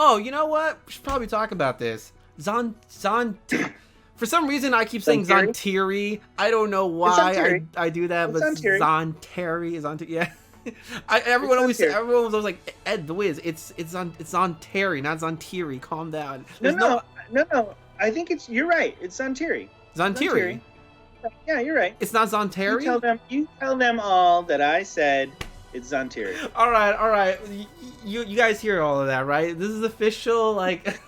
Oh, you know what? We should probably talk about this. Zahn. For some reason, I keep saying Zahn Tiri? Tiri. I don't know It's Zahn why Tiri. I do that, It's but Zahn Tiri. Zahn Tiri is on. Yeah. It's Zahn Tiri. Everyone was always like Ed the Wiz. It's Zahn Terry, not Zahn Tiri. Calm down. No, There's no no, no, no. I think you're right. It's Zahn Tiri. Zahn Zahn Tiri. Tiri. Yeah, you're right. It's not Zahn Terry. You tell them all that I said it's Zahn Tiri. All right, all right. You guys hear all of that, right? This is official, like.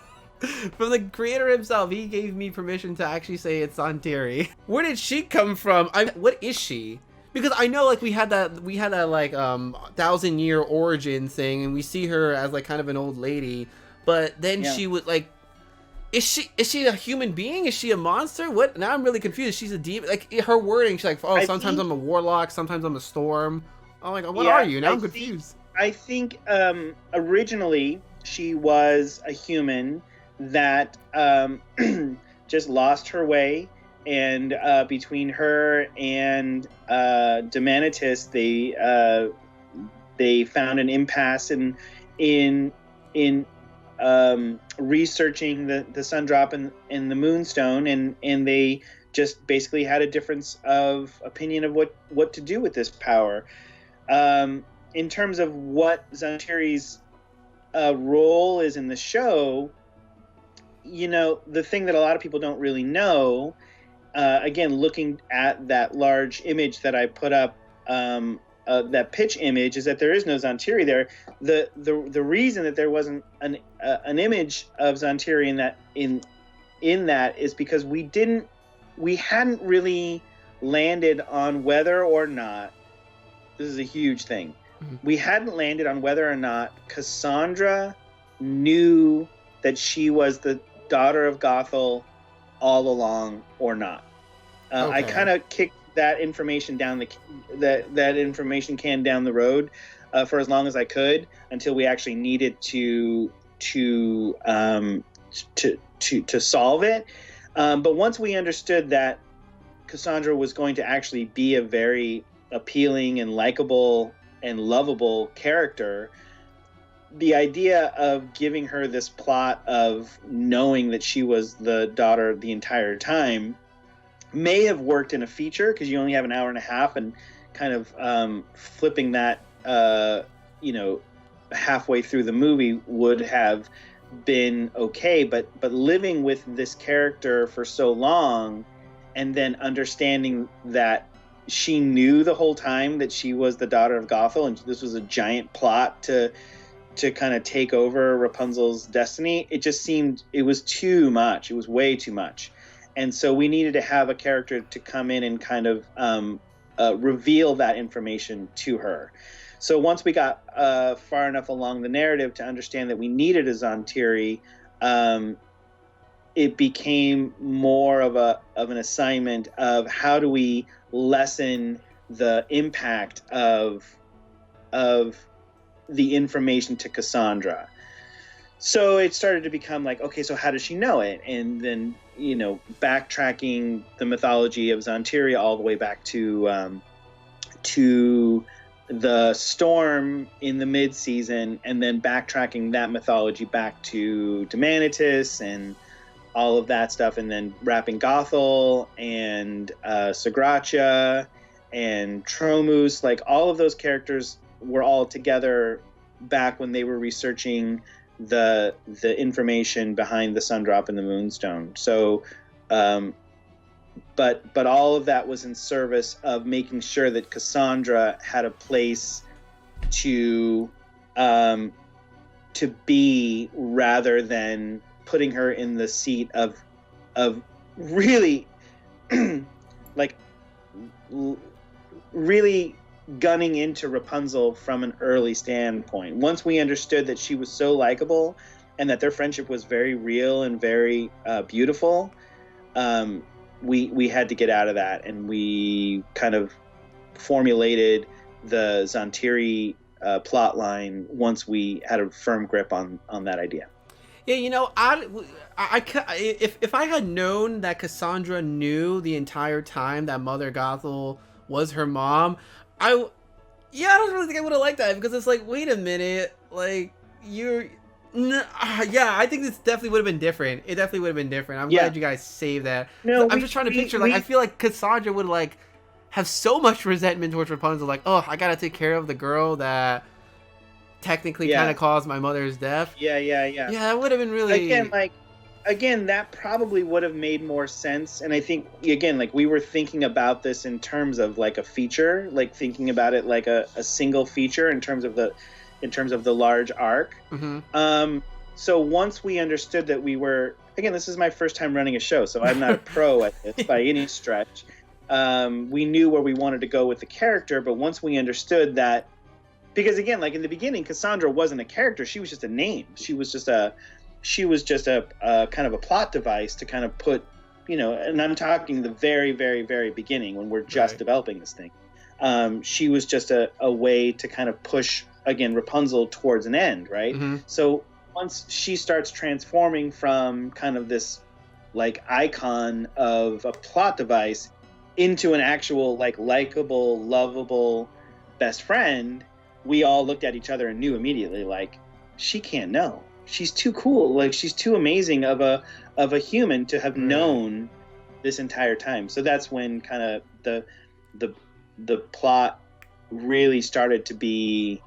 From the creator himself, he gave me permission to actually say it's Zahn Tiri. Where did she come from? What is she? Because I know, like, we had that like 1,000-year origin thing, and we see her as like kind of an old lady, but then she would like, is she a human being? Is she a monster? What? Now I'm really confused. She's a demon. Like her wording, she's like, oh, sometimes I'm a warlock, sometimes I'm a storm. I'm like, what are you? Now I'm confused. I think originally she was a human that just lost her way, and between her and Demanitus, they found an impasse in researching the sun drop and the moonstone, and they just basically had a difference of opinion of what to do with this power. In terms of what Zahn Tiri's role is in the show, you know, the thing that a lot of people don't really know, again, looking at that large image that I put up, that pitch image, is that there is no Zahn Tiri there. The reason that there wasn't an image of Zahn Tiri in that is because we hadn't really landed on whether or not, this is a huge thing, we hadn't landed on whether or not Cassandra knew that she was the daughter of Gothel all along or not. Okay. I kind of kicked that information down that information can down the road for as long as I could, until we actually needed to solve it. But once we understood that Cassandra was going to actually be a very appealing and likable and lovable character, the idea of giving her this plot of knowing that she was the daughter the entire time may have worked in a feature, because you only have an hour and a half, and kind of flipping that halfway through the movie would have been okay, but living with this character for so long, and then understanding that she knew the whole time that she was the daughter of Gothel, and this was a giant plot to kind of take over Rapunzel's destiny, it was too much. It was way too much. And so we needed to have a character to come in and kind of reveal that information to her. So once we got far enough along the narrative to understand that we needed a Zahn Tiri, it became more of an assignment of how do we lessen the impact of the information to Cassandra. So it started to become like, okay, so how does she know it? And then, backtracking the mythology of Zahn Tiri all the way back to the storm in the mid-season, and then backtracking that mythology back to Demanitus and all of that stuff, and then wrapping Gothel and Sagratia and Tromus, like all of those characters were all together back when they were researching the information behind the sun drop and the moonstone. So but all of that was in service of making sure that Cassandra had a place to be, rather than putting her in the seat of really like really gunning into Rapunzel from an early standpoint. Once we understood that she was so likable and that their friendship was very real and very beautiful, we had to get out of that, and we kind of formulated the Zahn Tiri plot line once we had a firm grip on that idea. Yeah, if I had known that Cassandra knew the entire time that Mother Gothel was her mom, I don't really think I would have liked that, because it's like, wait a minute, like, Yeah, I think this definitely would have been different. It definitely would have been different. I'm Yeah. glad you guys saved that. No, I'm just trying to picture, like, I feel like Cassandra would, like, have so much resentment towards Rapunzel. Like, oh, I gotta take care of the girl that technically kind of caused my mother's death. Yeah. Yeah, that would have been really... Again, that probably would have made more sense. And I think, again, like, we were thinking about this in terms of, like, a feature, like, thinking about it like a single feature in terms of the large arc. Mm-hmm. So once we understood that we were, again, this is my first time running a show, so I'm not a pro at this by any stretch. We knew where we wanted to go with the character, but once we understood that, because again, like in the beginning, Cassandra wasn't a character; she was just a name. She was just a kind of a plot device to kind of put, And I'm talking the very, very, very beginning when we're just developing this thing. She was just a way to kind of push, again, Rapunzel towards an end, right? Mm-hmm. So once she starts transforming from kind of this like icon of a plot device into an actual like likable, lovable best friend, we all looked at each other and knew immediately, like, she can't know. She's too cool. Like, she's too amazing of a human to have known this entire time. So that's when kind of the plot really started to be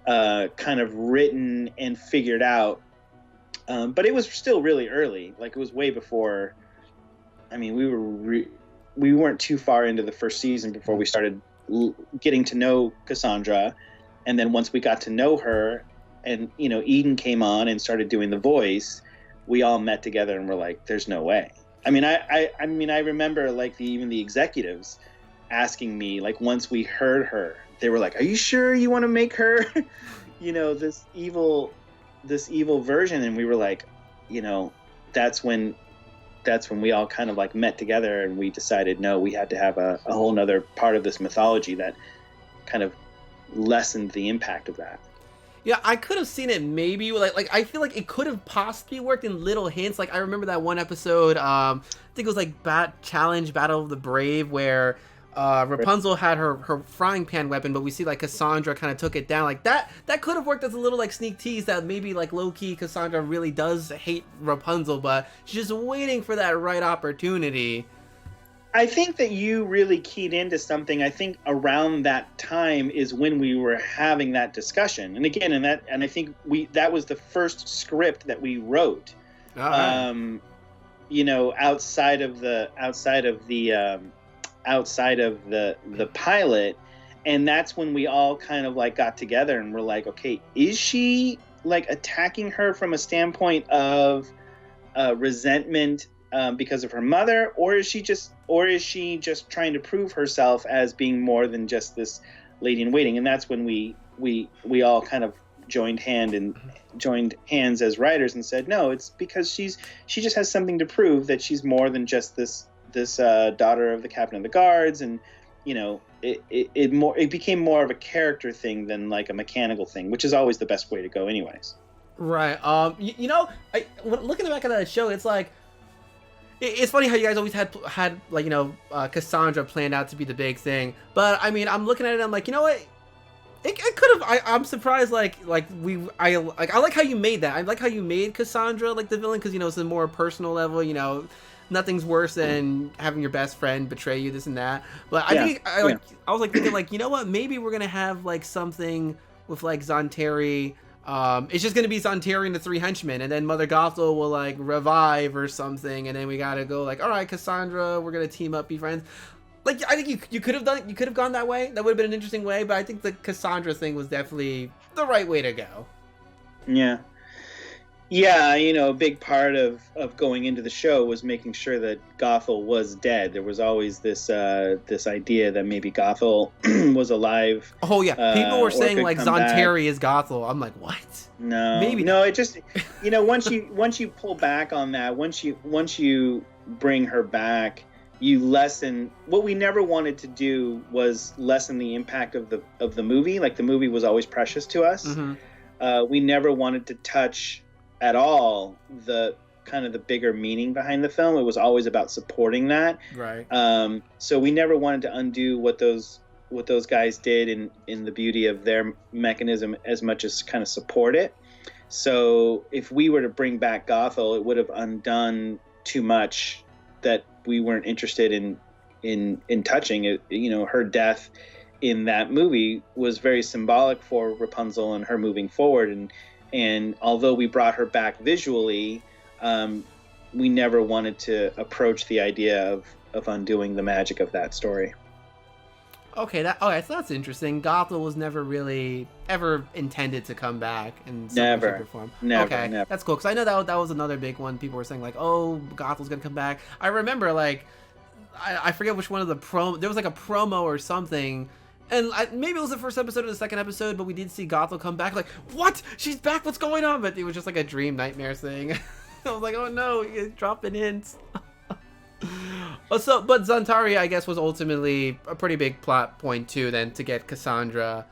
kind of written and figured out. But it was still really early. Like, it was way before. I mean, we weren't too far into the first season before we started getting to know Cassandra, and then once we got to know her, and Eden came on and started doing the voice, we all met together and were like, "There's no way." I mean, I remember like even the executives asking me, like, once we heard her, they were like, "Are you sure you want to make her, this evil version?" And we were like, that's when we all kind of like met together and we decided, no, we had to have a whole nother part of this mythology that kind of lessened the impact of that. Yeah, I could have seen it maybe like I feel like it could have possibly worked in little hints. Like I remember that one episode, I think it was like Battle of the Brave, where Rapunzel had her frying pan weapon, but we see like Cassandra kind of took it down. Like that could have worked as a little like sneak tease that maybe like low key Cassandra really does hate Rapunzel, but she's just waiting for that right opportunity. I think that you really keyed into something. I think around that time is when we were having that discussion. And again, and I think that was the first script that we wrote. Right. Outside of the pilot, and that's when we all kind of like got together and were like, okay, is she like attacking her from a standpoint of resentment because of her mother, or is she just trying to prove herself as being more than just this lady in waiting? And that's when we all kind of joined hands as writers and said, no, it's because she just has something to prove, that she's more than just this daughter of the captain of the guards. And it became more of a character thing than like a mechanical thing, which is always the best way to go anyways. Right. Looking back at that show, it's like, it's funny how you guys always had like, Cassandra planned out to be the big thing. But I mean, I'm looking at it, I'm like, you know what? It could have. I'm surprised. I like how you made that. I like how you made Cassandra like the villain, because it's a more personal level. Nothing's worse than having your best friend betray you, this and that. But I was like thinking, like, you know what? Maybe we're gonna have like something with like Zahn Tiri. It's just gonna be Zahn Tiri and the three henchmen, and then Mother Gothel will like revive or something, and then we gotta go like, all right, Cassandra, we're gonna team up, be friends. Like, I think you could have gone that way. That would have been an interesting way, but I think the Cassandra thing was definitely the right way to go. Yeah. Yeah, a big part of going into the show was making sure that Gothel was dead. There was always this idea that maybe Gothel was alive. Oh yeah, people were saying like Zahn Tiri is Gothel. I'm like, what? No, maybe no. It just once you pull back on that, once you bring her back, you lessen. What we never wanted to do was lessen the impact of the movie. Like, the movie was always precious to us. Mm-hmm. We never wanted to touch at all the kind of the bigger meaning behind the film. It was always about supporting that. Right. So we never wanted to undo what those guys did in the beauty of their mechanism as much as kind of support it. So if we were to bring back Gothel, it would have undone too much that we weren't interested in touching it. Her death in that movie was very symbolic for Rapunzel and her moving forward, and although we brought her back visually, we never wanted to approach the idea of undoing the magic of that story. Okay, so that's interesting. Gothel was never really ever intended to come back in some shape or form. Never. That's cool, because I know that was another big one. People were saying like, oh, Gothel's gonna come back. I remember like, I forget which one of the there was like a promo or something, and maybe it was the first episode or the second episode, but we did see Gothel come back. Like, what? She's back? What's going on? But it was just like a dream nightmare thing. I was like, oh no, you're dropping hints. But Zahn Tiri, I guess, was ultimately a pretty big plot point too, then, to get Cassandra,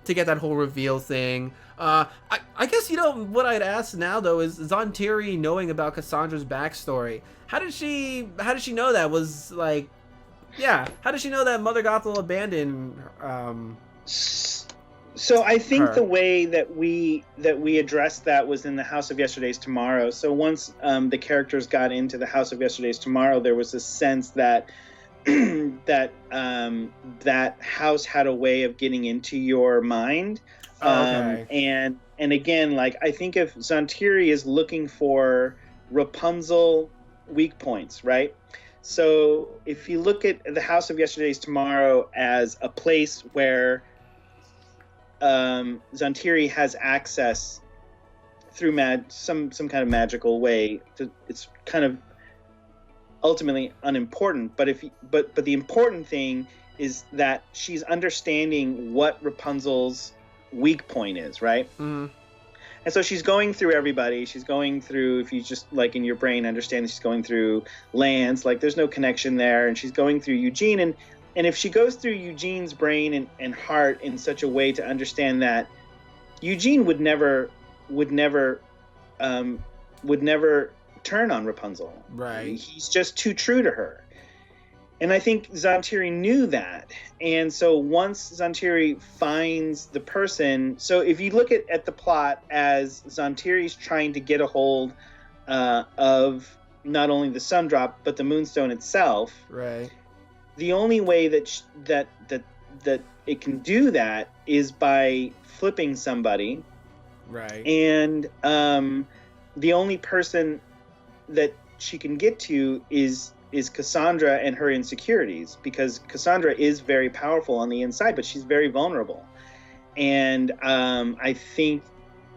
to get that whole reveal thing. I guess, what I'd ask now though is Zahn Tiri knowing about Cassandra's backstory. How did she know that? Was like, yeah, how did she know that Mother Gothel abandoned So I think her? The way that we addressed that was in the House of Yesterday's Tomorrow. So once the characters got into the House of Yesterday's Tomorrow, there was a sense that that house had a way of getting into your mind. Okay. And again, like, I think if Zahn Tiri is looking for Rapunzel weak points, right? So if you look at the House of Yesterday's Tomorrow as a place where Zahn Tiri has access through some kind of magical way. It's kind of ultimately unimportant, but the important thing is that she's understanding what Rapunzel's weak point is, right? Mm-hmm. And so she's going through everybody. She's going through, if you just like in your brain understand that she's going through Lance, like there's no connection there, and she's going through Eugene, and if she goes through Eugene's brain and heart in such a way to understand that Eugene would never turn on Rapunzel. Right. He's just too true to her. And I think Zahn Tiri knew that. And so once Zahn Tiri finds the person, so if you look at the plot as Zahn Tiri's trying to get a hold of not only the sun drop, but the moonstone itself. Right. The only way that it can do that is by flipping somebody. Right. And the only person that she can get to is Cassandra and her insecurities, because Cassandra is very powerful on the inside, but she's very vulnerable. And I think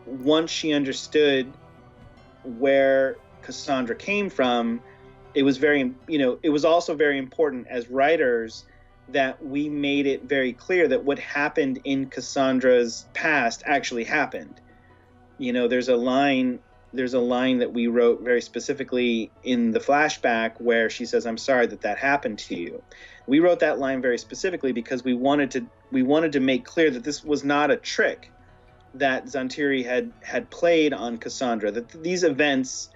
once she understood where Cassandra came from, it was it was also very important as writers that we made it very clear that what happened in Cassandra's past actually happened. There's a line that we wrote very specifically in the flashback where she says, "I'm sorry that happened to you." We wrote that line very specifically because we wanted to make clear that this was not a trick that Zahn Tiri had played on Cassandra, that these events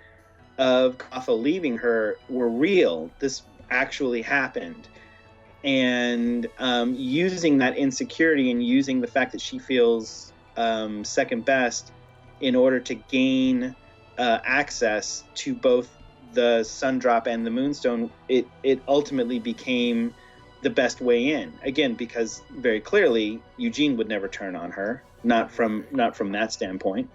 of Gothel leaving her were real. This actually happened. And using that insecurity and using the fact that she feels second best in order to gain access to both the sun drop and the moonstone, it ultimately became the best way in. Again, because very clearly Eugene would never turn on her, not from that standpoint.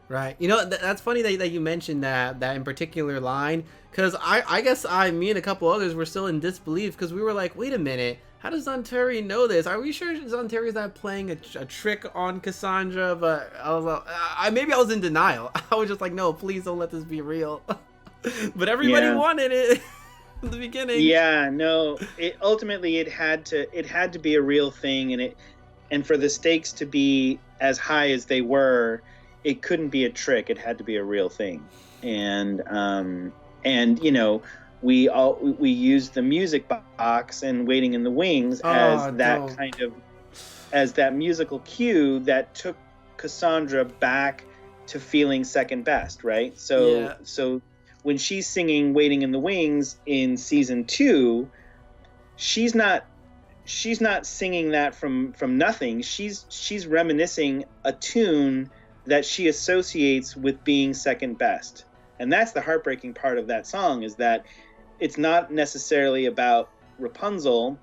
Right. That's funny that you mentioned that in particular line, because I guess me and a couple others were still in disbelief, because we were like, wait a minute, how does Zahn Tiri know this? Are we sure Zahn Tiri is not playing a trick on Cassandra? But I was maybe I was in denial. I was just like, no, please don't let this be real. But everybody wanted it in the beginning. Yeah, no. Ultimately it had to be a real thing, and for the stakes to be as high as they were, it couldn't be a trick. It had to be a real thing. And we used the music box and Waiting in the Wings as that musical cue that took Cassandra back to feeling second best, right? So when she's singing Waiting in the Wings in season 2, she's not singing that from nothing. She's reminiscing a tune that she associates with being second best. And that's the heartbreaking part of that song, is that it's not necessarily about Rapunzel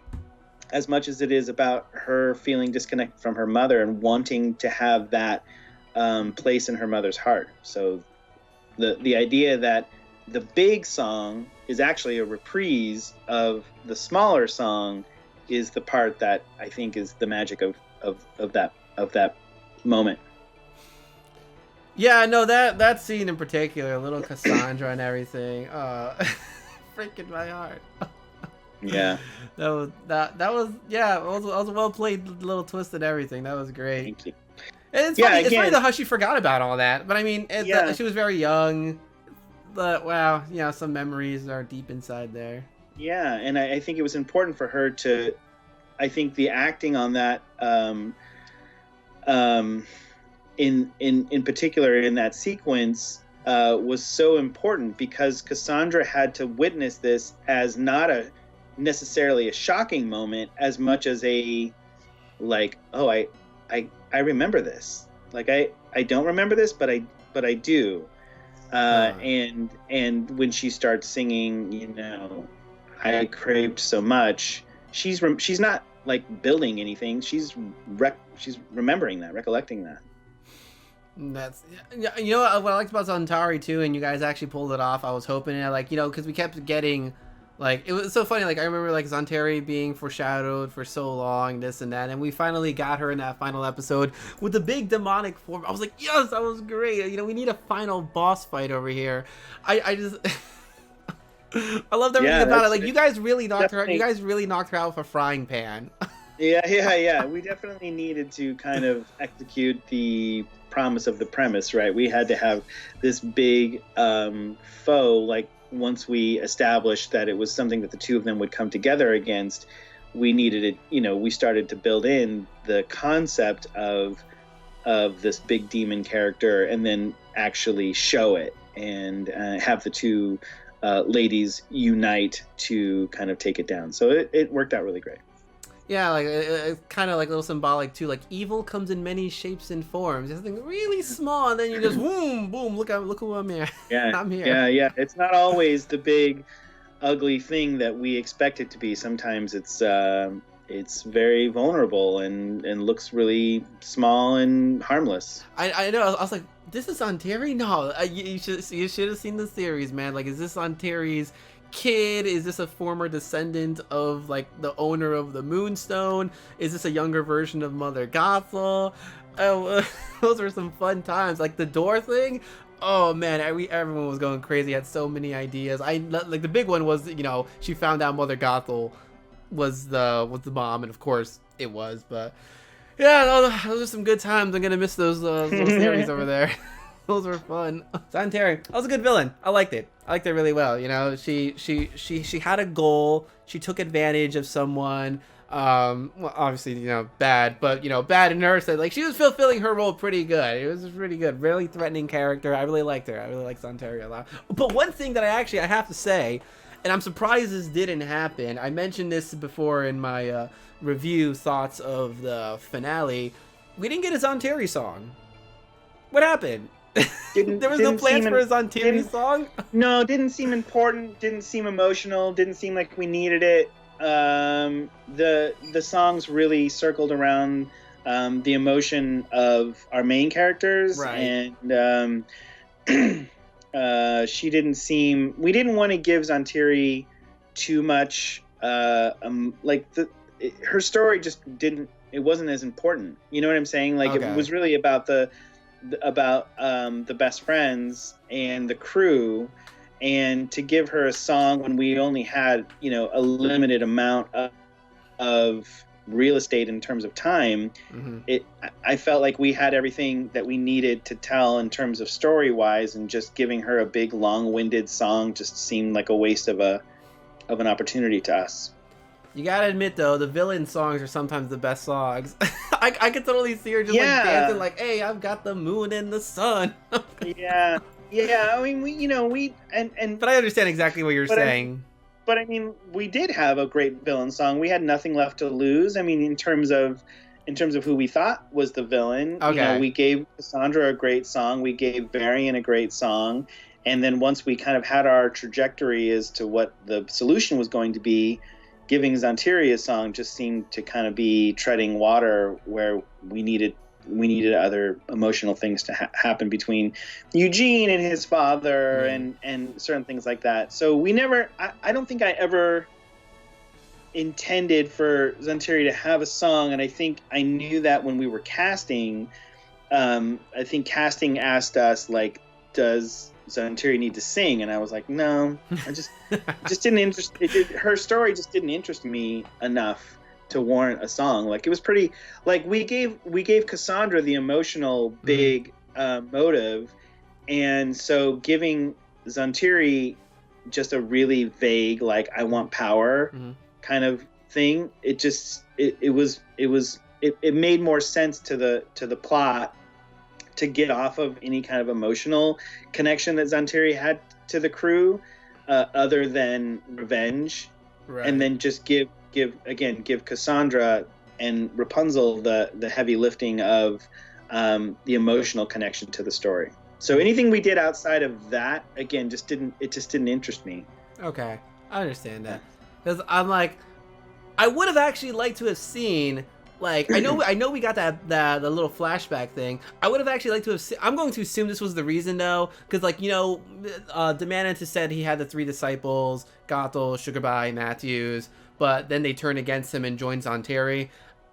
as much as it is about her feeling disconnected from her mother and wanting to have that place in her mother's heart. So the idea that the big song is actually a reprise of the smaller song is the part that I think is the magic of that moment. Yeah, no, that scene in particular, little Cassandra and everything, freaking my heart. Yeah. That was yeah, it was a well played little twist and everything. That was great. Thank you. And it's funny, it's funny though how she forgot about all that. But I mean, she was very young. But wow, some memories are deep inside there. Yeah, and I think it was important for her to. I think the acting on that, in particular in that sequence, was so important because Cassandra had to witness this as not necessarily a shocking moment as much as a like, oh, I remember this. Like I don't remember this, but I do. And when she starts singing, I craved so much, she's not like building anything. She's remembering that, recollecting that. That's what I liked about Zahn Tiri too, and you guys actually pulled it off. I was hoping because we kept getting it was so funny. I remember Zahn Tiri being foreshadowed for so long, this and that, and we finally got her in that final episode with the big demonic form. I was like, yes, that was great. We need a final boss fight over here. I just I loved everything about it. You guys really knocked her. You guys really knocked her out with a frying pan. Yeah. We definitely needed to kind of execute the promise of the premise, right? We had to have this big foe. Once we established that it was something that the two of them would come together against, we needed it. We started to build in the concept of this big demon character, and then actually show it and have the two ladies unite to kind of take it down. So it worked out really great. Yeah, it's kind of a little symbolic too. Evil comes in many shapes and forms. It's something really small, and then you just boom, look who I'm here. Yeah, I'm here. Yeah. It's not always the big, ugly thing that we expect it to be. Sometimes it's very vulnerable and looks really small and harmless. I know. I was like, this is Zahn Tiri? No, you should have seen the series, man. Is this Zahn Tiri's kid? Is this a former descendant of the owner of the Moonstone? Is this a younger version of Mother Gothel? Those were some fun times. The door thing, oh man, everyone was going crazy. Had so many ideas. The big one was she found out Mother Gothel was the mom, and of course it was. But yeah, those are some good times. I'm gonna miss those series over there. Those were fun. Zahn Tiri, that was a good villain. I liked it. I liked it really well. She had a goal. She took advantage of someone. Well, obviously, bad, but bad in her sense. She was fulfilling her role pretty good. It was pretty good. Really threatening character. I really liked her. I really liked Zahn Tiri a lot. But one thing that I have to say, and I'm surprised this didn't happen. I mentioned this before in my review thoughts of the finale. We didn't get a Zahn Tiri song. What happened? There was no plans for a Zahn Tiri song? No, didn't seem important, didn't seem emotional, didn't seem like we needed it. The songs really circled around the emotion of our main characters, right. And she didn't seem. We didn't want to give Zahn Tiri too much. Her story just didn't. It wasn't as important. You know what I'm saying? Okay. It was really about the best friends and the crew, and to give her a song when we only had a limited amount of real estate in terms of time. Mm-hmm. I felt like we had everything that we needed to tell in terms of story wise, and just giving her a big long-winded song just seemed like a waste of an opportunity to us. You gotta admit, though, the villain songs are sometimes the best songs. I could totally see her just dancing hey, I've got the moon and the sun. Yeah. I mean, But I understand exactly what you're saying. But I mean, we did have a great villain song. We had nothing left to lose. I mean, in terms of in terms of who we thought was the villain. Okay. You know, we gave Cassandra a great song, we gave Varian a great song, and then once we kind of had our trajectory as to what the solution was going to be, giving Zahn Tiri a song just seemed to kind of be treading water where we needed other emotional things to happen between Eugene and his father, and certain things like that. So we never, I don't think I ever intended for Zahn Tiri to have a song, and I think I knew that when we were casting. I think casting asked us, like, does Zahn Tiri need to sing? And I was like, no, I just didn't interest. Her story just didn't interest me enough to warrant a song. Like, it was pretty, like, we gave Cassandra the emotional big motive, and so giving Zahn Tiri just a really vague, like, I want power kind of thing, it made more sense to the plot to get off of any kind of emotional connection that Zahn Tiri had to the crew, other than revenge, and then just give Cassandra and Rapunzel the heavy lifting of the emotional connection to the story. So anything we did outside of that, again, just didn't interest me. Okay, I understand that, because I'm like, I would have actually liked to have seen, like, I know we got that the little flashback thing. I would have actually liked to have I'm going to assume this was the reason, though, because, like, you know, Demantus said he had the 3 disciples, Gothel, Sugarby, Matthews, but then they turned against him and joined Zahn Tiri.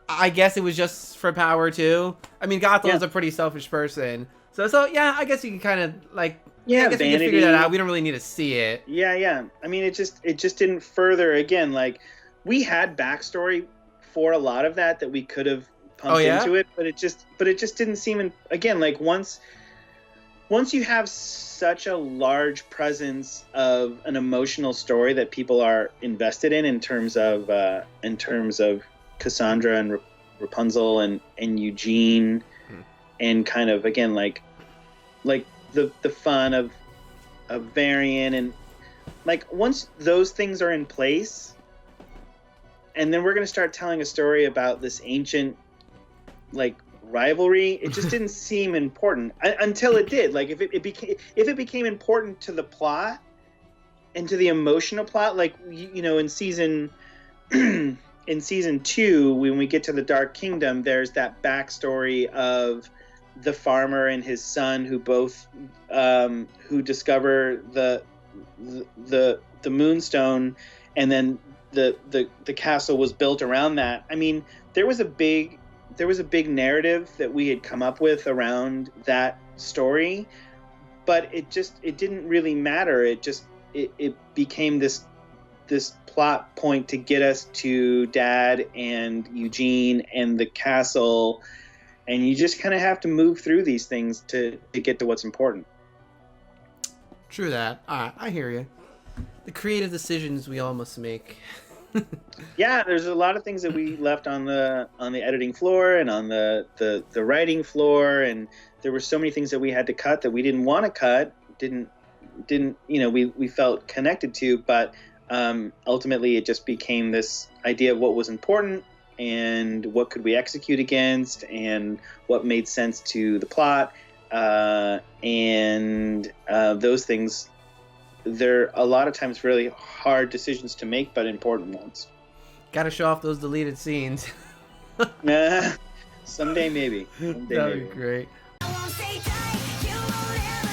I guess it was just for power, too. I mean, Gothel is a pretty selfish person. So yeah, I guess you can kind of, like, I guess we can figure that out. We don't really need to see it. Yeah. I mean, it just didn't further, again, like, we had backstory for a lot of that we could have pumped into it, but it just didn't seem, again, like, once you have such a large presence of an emotional story that people are invested in terms of Cassandra and Rapunzel and Eugene, and kind of, again, like the fun of Varian, and, like, once those things are in place, and then we're going to start telling a story about this ancient, like, rivalry, it just didn't seem important until it did. Like, if it became important to the plot and to the emotional plot, like, you know, in season 2, when we get to the Dark Kingdom, there's that backstory of the farmer and his son who both who discover the Moonstone, and then the castle was built around that. I mean, there was a big narrative that we had come up with around that story, but it didn't really matter. It became this plot point to get us to Dad and Eugene and the castle, and you just kind of have to move through these things to get to what's important. True that. I hear you. The creative decisions we all must make. Yeah, there's a lot of things that we left on the editing floor and on the writing floor, and there were so many things that we had to cut that we didn't want to cut, didn't you know, we felt connected to, but ultimately it just became this idea of what was important and what could we execute against and what made sense to the plot, and those things. They're a lot of times really hard decisions to make, but important ones. Gotta show off those deleted scenes. Someday maybe. That'd be great. I won't say die, you won't ever